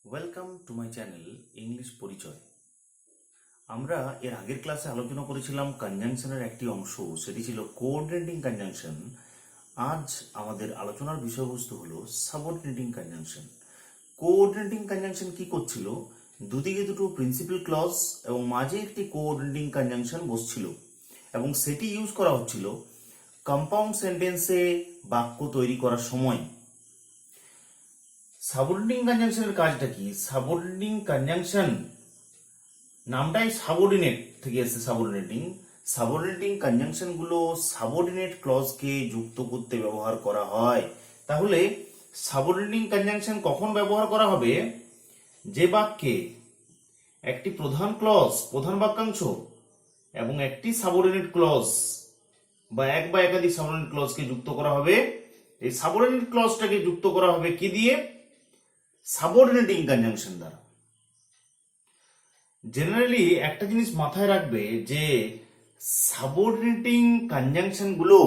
Welcome to my channel English পরিচয়। আমরা এর আগের ক্লাসে আলোচনা করেছিলাম কনজাংশনের একটি অংশ, সেটি ছিল কোঅর্ডিনেটিং কনজাংশন। আজ আমাদের আলোচনার বিষয়বস্তু হলো সাবঅর্ডিনেটিং কনজাংশন। কোঅর্ডিনেটিং কনজাংশন কি করছিল? দুদিকে দুটো প্রিন্সিপাল ক্লজ এবং মাঝে একটি কোঅর্ডিনেটিং কনজাংশন বসছিল এবং সেটি ইউজ করা হচ্ছিল কম্পাউন্ড সেন্টেন্সে বাক্য তৈরি করার সময়। সাবঅর্ডিনেটিং কনজাংশনের কাজটা কি? সাবঅর্ডিনেটিং কনজাংশন নামটাই সাবঅর্ডিনেট থেকে এসেছে। সাবঅর্ডিনেটিং কনজাংশন গুলো সাবঅর্ডিনেট ক্লজকে যুক্ত করতে ব্যবহার করা হয়। তাহলে সাবঅর্ডিনেটিং কনজাংশন কখন ব্যবহার করা হবে? যে বাক্যে একটি প্রধান ক্লজ, প্রধান বাক্যাংশ এবং একটি সাবঅর্ডিনেট ক্লজ বা এক বা একাধিক সাবঅর্ডিনেট ক্লজকে যুক্ত করা হবে। এই সাবঅর্ডিনেট ক্লজটাকে যুক্ত করা হবে কি দিয়ে? সাবঅর্ডিনেটিং কনজাংশন দ্বারা। জেনারেলি একটা জিনিস মাথায় রাখবে যে সাবঅর্ডিনেটিং কনজাংশন গুলো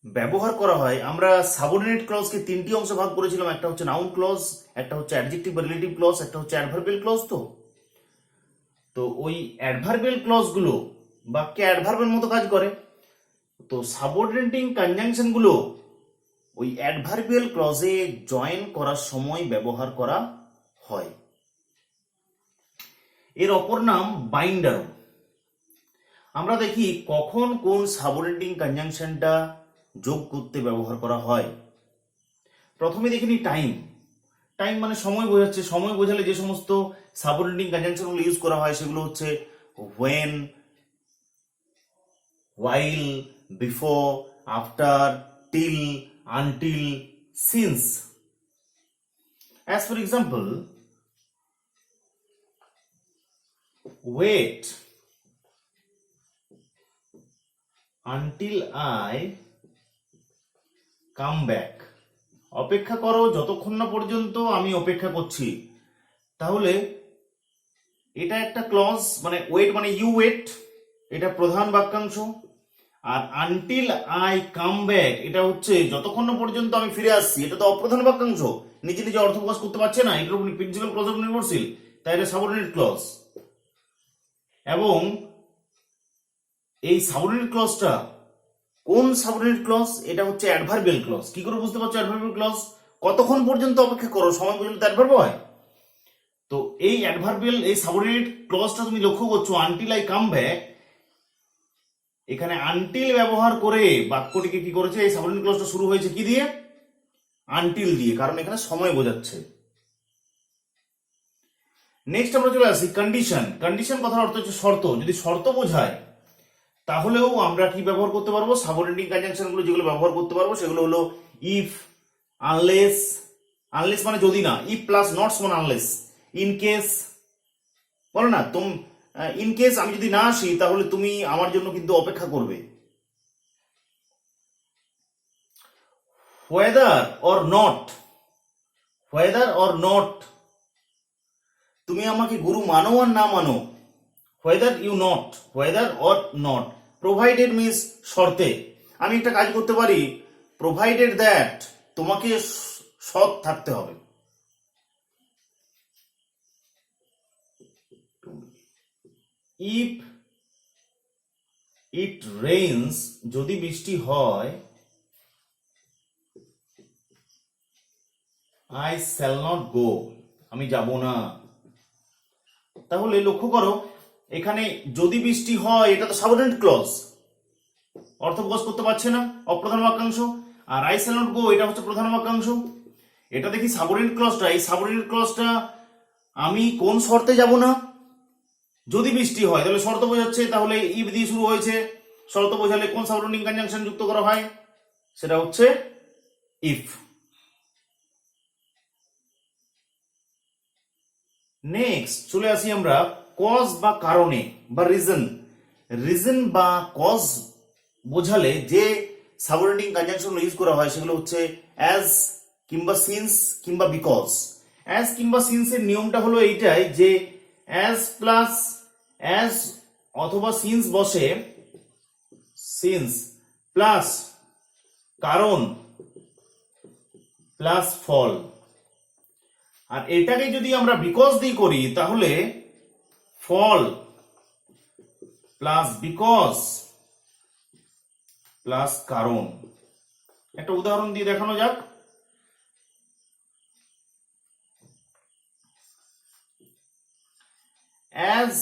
ব্যবহার করা হয়। আমরা সাবঅর্ডিনেট ক্লজকে তিনটি অংশে ভাগ করেছিলাম, একটা হচ্ছে নাউন ক্লজ, একটা হচ্ছে অ্যাডজেক্টিভ বা রিলেটিভ ক্লজ, একটা হচ্ছে অ্যাডভার্বিয়াল ক্লজ। তো ওই অ্যাডভার্বিয়াল ক্লজ গুলো বাক্যে অ্যাডভার্বের মতো কাজ করে। তো সাবঅর্ডিনেটিং কনজাংশন গুলো ওই অ্যাডভার্বিয়াল ক্লজে জয়েন করার সময় ব্যবহার করা হয়। এর অপর নাম বাইন্ডার। আমরা দেখি কখন কোন সাবঅর্ডিনেটিং কনজাংশনটা যোগ করতে ব্যবহার করা হয়। প্রথমে দেখে নি টাইম। টাইম মানে সময় বোঝাচ্ছে। সময় বোঝালে যে সমস্ত সাবঅর্ডিনেটিং কনজাংশন গুলো ইউজ করা হয় সেগুলো হচ্ছে when, while, before, after, till, until, since. As for example, wait until I come back. অপেক্ষা করো যতক্ষণ না পর্যন্ত আমি অপেক্ষা করছি। তাহলে এটা একটা ক্লজ, মানে ওয়েট মানে ইউ ওয়েট, এটা প্রধান বাক্যাংশ। আর আনটিল আই কাম ব্যাক এটা হচ্ছে যতক্ষণ না পর্যন্ত আমি ফিরে আসছি, এটা তো অপ্রধান বাক্যাংশ, নিজে নিজে অর্থ প্রকাশ করতে পারছে না, এটার উপর প্রিন্সিপাল ক্লজের উপর নির্ভরশীল, তাই এটা সাবঅর্ডিনেট ক্লজ। এবং এই সাবঅর্ডিনেট ক্লজটা কোন সাবঅর্ডিনেট ক্লজ? এটা হচ্ছে অ্যাডভার্বিয়াল ক্লজ। কি করে বুঝতে পারছো অ্যাডভার্বিয়াল ক্লজ? কতক্ষণ পর্যন্ত অপেক্ষা করো, সময় পর্যন্ত অ্যাডভার্ব হয়। তো এই অ্যাডভার্বিয়াল এই সাবঅর্ডিনেট ক্লজটা তুমি লক্ষ্য করছো আনটিল আই কাম ব্যাক, এখানে আনটিল ব্যবহার করে বাক্যটিকে কি করেছে? এই সাবঅর্ডিনেট ক্লজটা শুরু হয়েছে কি দিয়ে? আনটিল দিয়ে, কারণ এখানে সময় বোঝাচ্ছে। নেক্সট আমরা চলে আসি কন্ডিশন। কন্ডিশন কথার অর্থ হচ্ছে শর্ত। যদি শর্ত বোঝায় তাহলেও আমরা কি ব্যবহার করতে পারবো? সাবঅর্ডিনেটিং কনজাংশন গুলো যেগুলো ব্যবহার করতে পারবো সেগুলো হলো ইফ, আনলেস, আনলেস মানে যদি না, ইফ প্লাস নটস মানে আনলেস, ইন কেস, বলো না তুমি ইন কেস আমি যদি না আসি তাহলে তুমি আমার জন্য কিন্তু অপেক্ষা করবে। whether or not, whether or not, তুমি আমাকে গুরু মানো আর না মানো, whether you not, whether or not, provided means শর্তে। আমি একটা কাজ করতে পারি, provided that, তোমাকে সৎ থাকতে হবে। if it rains, যদি বৃষ্টি হয়, I shall not go, আমি যাব না। তাহলে লক্ষ্য করো এখানে যদি বৃষ্টি হয় এটা তো সাবঅর্ডিনেট ক্লজ, অর্থ প্রকাশ করতে পারছে না, অপ্রধান বাক্যাংশ। আর I shall not go এটা হচ্ছে প্রধান বাক্যাংশ। এটা দেখি সাবঅর্ডিনেট ক্লজটা, এই সাবঅর্ডিনেট ক্লজটা আমি কোন শর্তে যাব না? যদি বৃষ্টি হয়, তাহলে শর্ত বোঝাচ্ছে। তাহলে ইফ দিয়ে শুরু হয়েছে, শর্ত বোঝালে কোন সাবঅর্ডিনেটিং কনজাংশন যুক্ত করা হয়? সেটা হচ্ছে ইফ। নেক্সট চলে আসি আমরা কজ বা কারণে বা রিজন। রিজন বা কজ বোঝালে যে সাবঅর্ডিনেটিং কনজাংশন ইউজ করা হয় সেগুলো হচ্ছে অ্যাজ কিংবা সিন্স কিংবা বিকজ। অ্যাজ কিংবা সিন্স এর নিয়মটা হলো এইটাই যে অ্যাজ প্লাস অ্যাজ অথবা সিন্স বসে, সিন্স প্লাস কারণ প্লাস ফল। আর এটাকে যদি আমরা বিকজ দিয়ে করি তাহলে ফল প্লাস বিকজ প্লাস কারণ। একটা উদাহরণ দিয়ে দেখানো যাক। অ্যাজ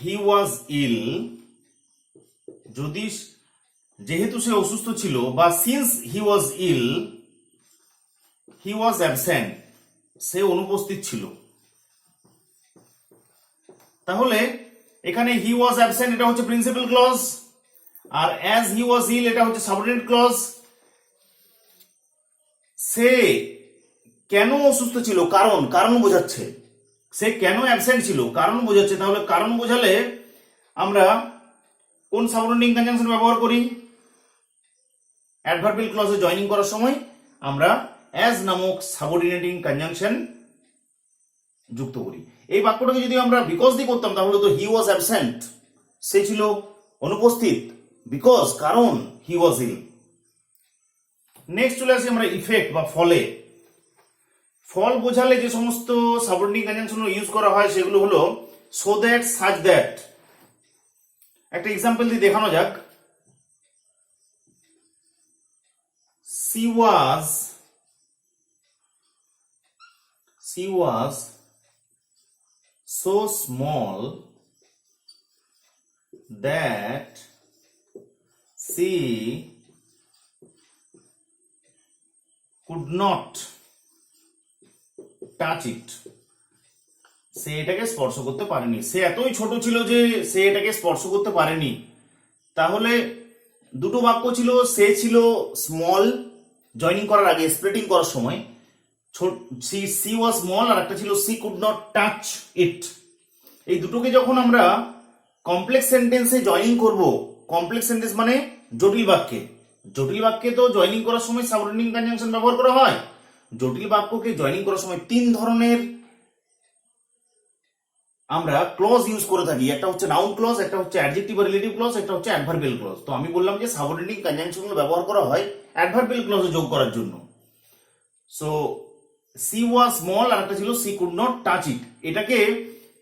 হি ওয়াজ ইল, যদি যেহেতু সে অসুস্থ ছিল, বা since he was ill he was absent, সে অনুপস্থিত ছিল। তাহলে এখানে হি ওয়াজ অ্যাবসেন্ট এটা হচ্ছে প্রিন্সিপাল ক্লজ, আর অ্যাজ হি ওয়াজ ইল এটা হচ্ছে সাবঅর্ডিনেট ক্লজ। সে কেন অসুস্থ ছিল, কারণ, কারণ বোঝাচ্ছে। সে কেন অ্যাবসেন্ট ছিল, কারণ বোঝাচ্ছে। তাহলে কারণ বোঝালে আমরা কোন সাবঅর্ডিনেটিং কনজাংশন ব্যবহার করি? অ্যাডভার্বিয়াল ক্লজে জয়েনিং করার সময় আমরা অ্যাজ নামক সাবঅর্ডিনেটিং কনজাংশন যুক্ত করি। এই বাক্যটাকে যদি আমরা বিকজ দিয়ে করতাম তাহলে তো হি ওয়াজ অ্যাবসেন্ট, সে ছিল অনুপস্থিত, বিকজ কারণ হি ওয়াজ ইল। নেক্সট চলে আসি আমরা ইফেক্ট বা ফলে। ফল বোঝালে যে সমস্ত সাবঅর্ডিনেটিং কনজাংশন ইউজ করা হয় সেগুলো হলো সো দ্যাট, সাচ দ্যাট। একটা এক্সাম্পল দিয়ে দেখানো যাক। She was so small that she could not touch it. সে এটাকে স্পর্শ করতে পারেনি। সে এতই ছোট ছিল যে সে এটাকে স্পর্শ করতে পারেনি। তাহলে দুটো বাক্য ছিল, সে ছিল স্মল জয়েনিং করার আগে, স্প্লিটিং করার সময় সি ওয়াজ স্মল, আর একটা ছিল C could not touch it. এই দুটোকে যখন আমরা কমপ্লেক্স সেন্টেন্সে জয়েনিং করব, কমপ্লেক্স সেন্টেন্স মানে জটিল বাক্যে, জটিল বাক্যে তো জয়েনিং করার সময় সাবঅর্ডিনেটিং কনজাংশন ব্যবহার করা হয়। জটিল বাক্যকে জয়েনিং করার সময় তিন ধরনের আমরা ক্লজ ইউজ করে থাকি। একটা হচ্ছে নাউন ক্লজ, একটা হচ্ছে অ্যাডজেক্টিভ বা রিলেটিভ ক্লজ, একটা হচ্ছে অ্যাডভার্বিয়াল ক্লজ। তো আমি বললাম যে সাবঅর্ডিনেটিং কনজাংশনগুলো ব্যবহার করা হয় অ্যাডভার্বিয়াল ক্লজে যোগ করার জন্য। সো সি ওয়াজ স্মল, আর একটা ছিল C could not touch it. এটাকে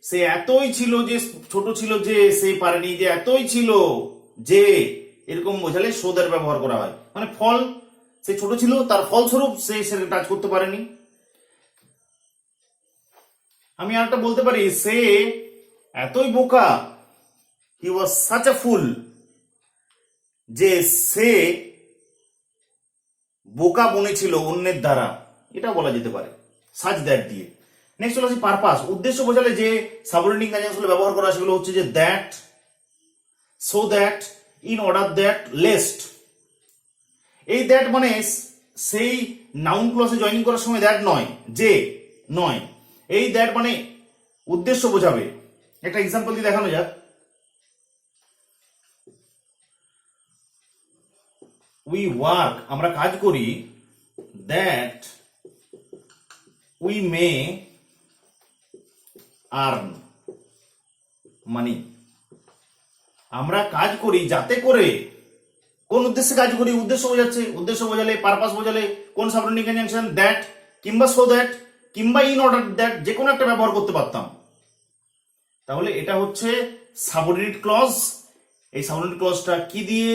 সে এতই ছিল যে, ছোট ছিল যে সে পারেনি, যে এতই ছিল যে, এরকম বোঝালে সো দ্যাট ব্যবহার করা হয়। মানে ফল, সে ছোট ছিল, তার ফলস্বরূপ সে সেটা টাচ করতে পারেনি। আমি আরেকটা বলতে পারি, সে এতই বোকা, হি ওয়াজ সাচ আ ফুল, যে সে বোকা বনেছিল অন্যের দ্বারা, এটা বলা যেতে পারে সাচ দ্যাট দিয়ে। নেক্সট চলে আসি পারপাস। উদ্দেশ্য বোঝালে যে সাবঅর্ডিনেটিং কনজাংশনগুলো ব্যবহার করা সেগুলো হচ্ছে যে that, so that, in order that, lest. এই দ্যাট মানে সেই নাউন ক্লজে জয়েনিং করার সময় দ্যাট নয়, যে নয়। এই দ্যাট মানে উদ্দেশ্য বোঝাবে। একটা এক্সাম্পল দিয়ে দেখানো যাক। উই ওয়ার্ক, আমরা কাজ করি, that we may earn money. আমরা কাজ করি যাতে করে, কোন উদ্দেশ্যে কাজ করি, উদ্দেশ্য বোঝাচ্ছে। উদ্দেশ্য বোঝালে, পারপাস বোঝালে কোন সাবঅর্ডিনেটিং কনজাংশন? দ্যাট কিংবা সো দ্যাট কিংবা ইন অর্ডার দ্যাট, যে কোনো একটা ব্যবহার করতে পারতাম। তাহলে এটা হচ্ছে সাবঅর্ডিনেট ক্লজ। এই সাবঅর্ডিনেট ক্লজটা কি দিয়ে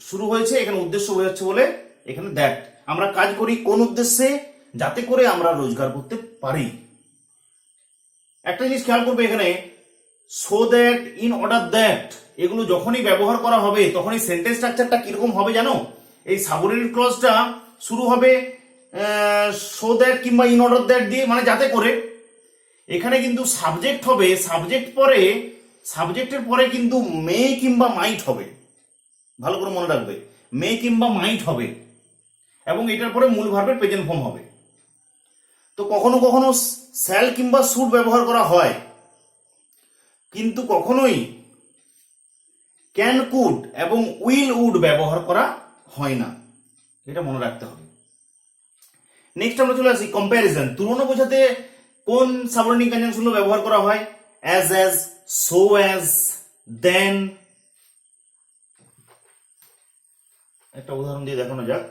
শুরু হয়েছে? এখানে উদ্দেশ্য বোঝাচ্ছে বলে এখানে দ্যাট। আমরা কাজ করি কোন উদ্দেশ্যে? যাতে করে আমরা রোজগার করতে পারি। একটা জিনিস খেয়াল করবে এখানে, so that, in order that, এগুলো যখনই ব্যবহার করা হবে তখনই সেন্টেন্স স্ট্রাকচারটা কিরকম হবে জানো? এই সাবঅর্ডিনেট ক্লজটা শুরু হবে সো দ্যাট কিংবা ইন অর্ডার দ্যাট দিয়ে, মানে যাতে করে। এখানে কিন্তু সাবজেক্ট হবে, সাবজেক্টের পরে কিন্তু মে কিংবা মাইট হবে। ভালো করে মনে রাখবে, মে কিংবা মাইট হবে, এবং এটার পরে মূল ভার্বের প্রেজেন্ট ফর্ম হবে। তো কখনো কখনো শ্যাল কিংবা শুড ব্যবহার করা হয়, কিন্তু কখনোই ক্যান, কুড এবং উইল, উড ব্যবহার করা হয় না। এটা মনে রাখতে হবে। নেক্সট আমরা চলে আসি কম্প্যারিজন। তুলনা বোঝাতে কোন সাবঅর্ডিনেটিং কনজাংশনগুলো ব্যবহার করা হয়? As, so as, then. একটা উদাহরণ দিয়ে দেখানো যাক।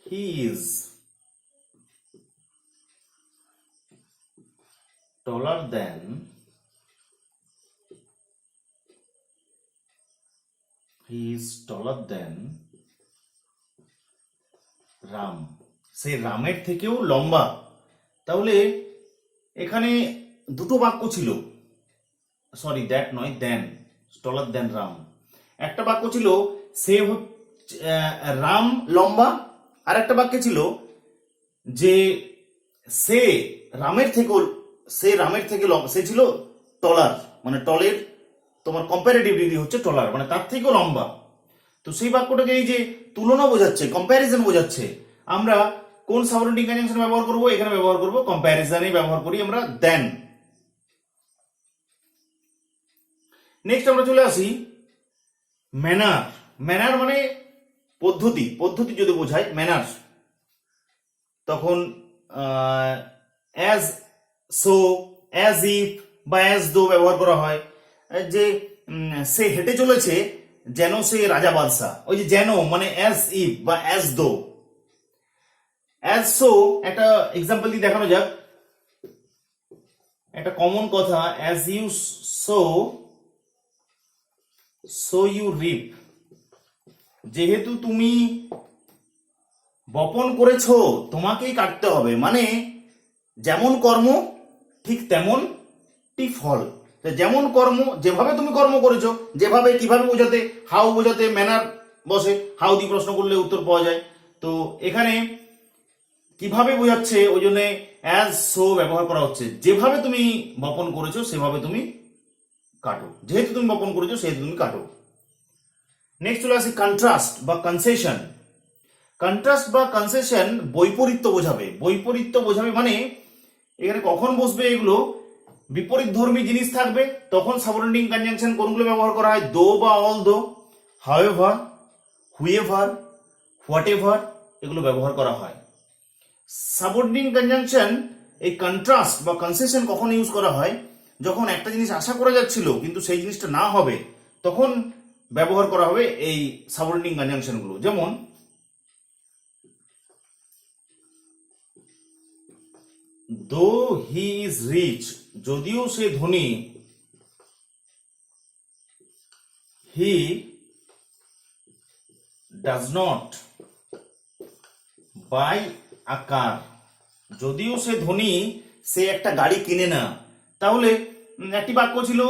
He is taller than Ram, সে রামের থেকেও লম্বা। তাহলে এখানে দুটো বাক্য ছিল, সরি দ্যাট নয়, দেন, টলার দেন রাম। একটা বাক্য ছিল সে রাম লম্বা, আর একটা বাক্য ছিল যে সে রামের থেকে লম্বা, সে ছিল টলার, মানে টলের তোমার কম্পারেটিভ ডিগ্রি হচ্ছে টলার, মানে তার থেকেও লম্বা। তো সেই বাক্যটাকে এই যে তুলনা বোঝাচ্ছে, কম্প্যারিজন বোঝাচ্ছে, আমরা কোন সাবঅর্ডিনেটিং কনজাংশন ব্যবহার করব? এখানে ব্যবহার করব কম্প্যারিজনই ব্যবহার করি আমরা, দেন। নেক্সট আমরা চলে আসি ম্যানার। ম্যানার মানে পদ্ধতি, পদ্ধতি যদি বোঝায় ম্যানার, তখন অ্যাজ, সো, অ্যাজ ইফ বা অ্যাজ দো ব্যবহার করা হয়। যে সে হেঁটে চলেছে যেন সে রাজা বাদশাহ, ওই যে যেন মানে অ্যাজ ইফ বা অ্যাজ দো। অ্যাজ সো একটা এক্সাম্পল দিয়ে দেখানো যাক, একটা কমন কথা, as you sow so you reap. যেহেতু তুমি বপন করেছো তোমাকেই কাটতে হবে, মানে যেমন কর্ম ঠিক তেমনটি ফল। যেমন কর্ম, যেভাবে তুমি কর্ম করেছো, যেভাবে, কিভাবে বোঝাতে, হাউ বোঝাতে ম্যানার বসে, হাউ দিয়ে প্রশ্ন করলে উত্তর পাওয়া যায়। তো এখানে কিভাবে বোঝাচ্ছে, ওই জন্য অ্যাজ সো ব্যবহার করা হচ্ছে। যেভাবে তুমি বপন করেছো সেভাবে তুমি কাটো, যেহেতু তুমি বপন করেছো সেহেতু তুমি কাটো। নেক্সট চলে আসি কন্ট্রাস্ট বা কনসেশন। কন্ট্রাস্ট বা কনসেশন বৈপরীত্য বোঝাবে। বৈপরীত্য বোঝাবে মানে এখানে কখন বসবে এগুলো, বিপরীত ধর্মী জিনিস থাকবে তখন সাবঅর্ডিনেটিং কনজাংশন কোনগুলো ব্যবহার করা হয়? দো বা অল দো, হাউএভার, হুইএভার, হোয়াটএভার, এগুলো ব্যবহার করা হয়। সাবঅর্ডিনেটিং কনজাংশন এই কন্ট্রাস্ট বা কনসেশন কখন ইউজ করা হয়? যখন একটা জিনিস আশা করা যাচ্ছিল কিন্তু সেই জিনিসটা না হবে, তখন ব্যবহার করা হবে এই সাবঅর্ডিনেটিং কনজাংশন গুলো। যেমন দো হি ইজ রিচ, যদিও সে ধনী, হি ডাজ নট বাই আ কার, যদিও সে ধনী সে একটা গাড়ি কিনে না। তাহলে একটি বাক্য ছিল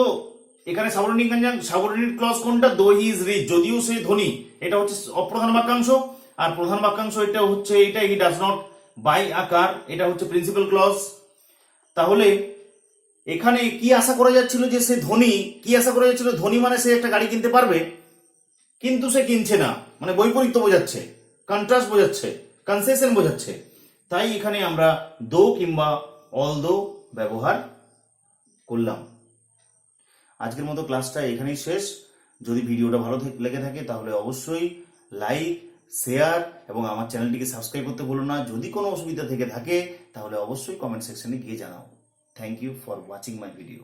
এখানে সাবঅর্ডিনেট ক্লজ কোনটা? দো হি ইজ রিচ, যদিও সে ধনী, এটা হচ্ছে অপ্রধান বাক্যাংশ। আর প্রধান বাক্যাংশ এটা হচ্ছে এইটা, হি ডাজ নট বাই আ কার, এটা হচ্ছে প্রিন্সিপাল ক্লজ। তাহলে এখানে কি আশা করা যাচ্ছিল? যে সে ধনী, কি আশা করা যাচ্ছিল? ধনী মানে সে একটা গাড়ি কিনতে পারবে, কিন্তু সে কিনছে না, মানে বৈপরীত্য বোঝাচ্ছে, কন্ট্রাস্ট বোঝাচ্ছে, কনসেশন বোঝাচ্ছে। তাই এখানে আমরা দো কিংবা অল দো ব্যবহার করলাম। আজকের মতো ক্লাসটা এখানেই শেষ। যদি ভিডিওটা ভালো লেগে থাকে তাহলে অবশ্যই লাইক, শেয়ার এবং আমার চ্যানেলটিকে সাবস্ক্রাইব করতে ভুলো না। যদি কোনো অসুবিধা থেকে থাকে তাহলে অবশ্যই কমেন্ট সেকশনে গিয়ে জানাও। Thank you for watching my video.